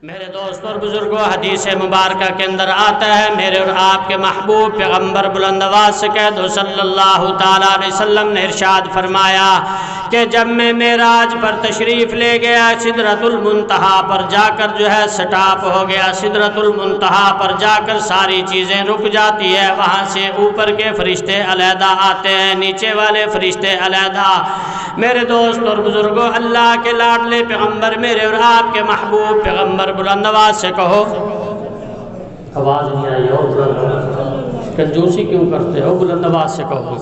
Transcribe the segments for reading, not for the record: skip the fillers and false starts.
میرے دوست اور بزرگوں، حدیث مبارکہ کے اندر آتا ہے، میرے اور آپ کے محبوب پیغمبر بلند آواز سے کہہ دو صلی اللہ تعالیٰ علیہ وسلم نے ارشاد فرمایا کہ جب میں معراج پر تشریف لے گیا، سدرۃ المنتہا پر جا کر جو ہے سٹاپ ہو گیا، سدرۃ المنتہا پر جا کر ساری چیزیں رک جاتی ہے، وہاں سے اوپر کے فرشتے علیحدہ آتے ہیں، نیچے والے فرشتے علیحدہ۔ میرے دوست اور بزرگوں، اللہ کے لاڈلے پیغمبر میرے اور آپ کے محبوب پیغمبر بلند آواز سے کہو، آواز نہیں آئی ہو، کنجوسی کیوں کرتے ہو؟ بلند آواز سے کہو،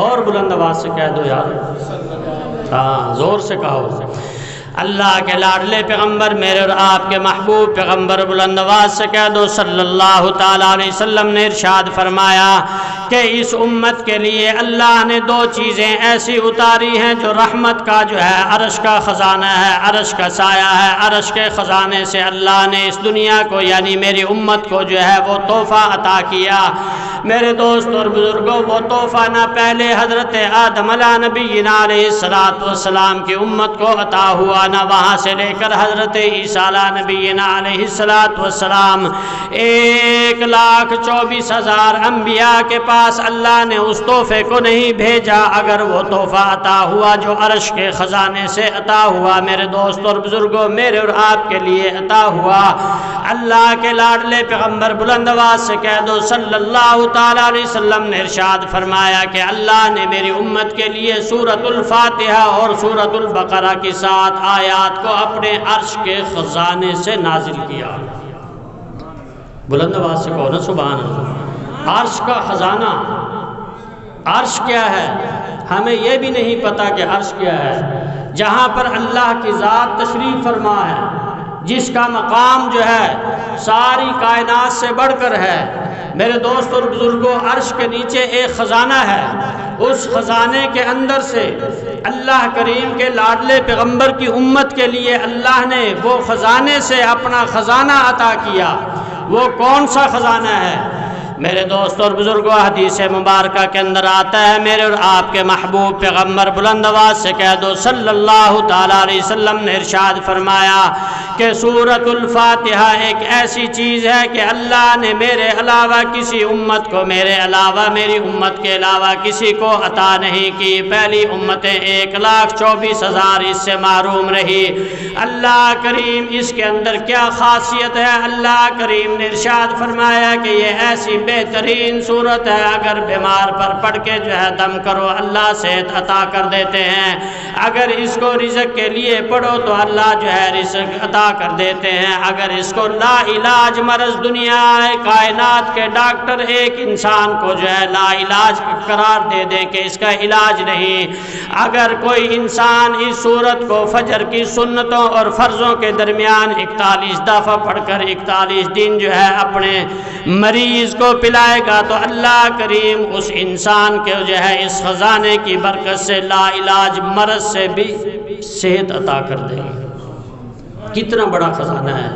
اور بلند آواز سے کہہ دو یار، ہاں زور سے کہو۔ اللہ کے لاڈلے پیغمبر میرے اور آپ کے محبوب پیغمبر بلند آواز سے کہہ دو صلی اللہ تعالیٰ علیہ وسلم نے ارشاد فرمایا کہ اس امت کے لیے اللہ نے دو چیزیں ایسی اتاری ہیں جو رحمت کا جو ہے عرش کا خزانہ ہے، عرش کا سایہ ہے، عرش کے خزانے سے اللہ نے اس دنیا کو یعنی میری امت کو جو ہے وہ تحفہ عطا کیا۔ میرے دوست اور بزرگوں، وہ تحفہ نہ پہلے حضرت آدم علیہ نبینا علیہ السلام کی امت کو عطا ہوا، نہ وہاں سے لے کر حضرت عیسیٰ علیہ نبینا علیہ السلام 1,24,000 انبیاء کے پاس اللہ نے اس تحفے کو نہیں بھیجا اگر وہ تحفہ عطا ہوا جو عرش کے خزانے سے عطا ہوا۔ میرے دوست اور بزرگوں، میرے اور آپ کے لیے عطا ہوا۔ اللہ کے لاڈلے پیغمبر بلند آواز سے کہہ دو صلی اللہ تعالیٰ علیہ وسلم نے ارشاد فرمایا کہ اللہ نے میری امت کے لیے سورۃ الفاتحہ اور سورۃ البقرہ کی 7 آیات کو اپنے عرش کے خزانے سے نازل کیا۔ بلند آواز سے کہو نا سبحان اللہ۔ عرش کا خزانہ، عرش کیا ہے؟ ہمیں یہ بھی نہیں پتا کہ عرش کیا ہے۔ جہاں پر اللہ کی ذات تشریف فرما ہے، جس کا مقام جو ہے ساری کائنات سے بڑھ کر ہے۔ میرے دوست اور بزرگوں، عرش کے نیچے ایک خزانہ ہے، اس خزانے کے اندر سے اللہ کریم کے لاڈلے پیغمبر کی امت کے لیے اللہ نے وہ خزانے سے اپنا خزانہ عطا کیا۔ وہ کون سا خزانہ ہے؟ میرے دوست اور بزرگوں، حدیث مبارکہ کے اندر آتا ہے، میرے اور آپ کے محبوب پیغمبر بلند آواز سے کہہ دو صلی اللہ تعالیٰ علیہ وسلم نے ارشاد فرمایا کہ سورۃ الفاتحہ ایک ایسی چیز ہے کہ اللہ نے میرے علاوہ کسی امت کو، میرے علاوہ میری امت کے علاوہ کسی کو عطا نہیں کی۔ پہلی امتیں 1,24,000 اس سے محروم رہی۔ اللہ کریم اس کے اندر کیا خاصیت ہے؟ اللہ کریم نے ارشاد فرمایا کہ یہ ایسی بہترین صورت ہے، اگر بیمار پر پڑھ کے جو ہے دم کرو اللہ صحت عطا کر دیتے ہیں، اگر اس کو رزق کے لیے پڑھو تو اللہ جو ہے رزق عطا کر دیتے ہیں، اگر اس کو لا علاج مرض دنیا کائنات کے ڈاکٹر ایک انسان کو جو ہے لا علاج قرار دے دیں کہ اس کا علاج نہیں، اگر کوئی انسان اس صورت کو فجر کی سنتوں اور فرضوں کے درمیان 41 دفعہ پڑھ کر 41 دن جو ہے اپنے مریض کو پلائے گا تو اللہ کریم اس انسان کے جو ہے اس خزانے کی برکت سے لا علاج مرض سے بھی صحت عطا کر دے گا۔ کتنا بڑا خزانہ ہے۔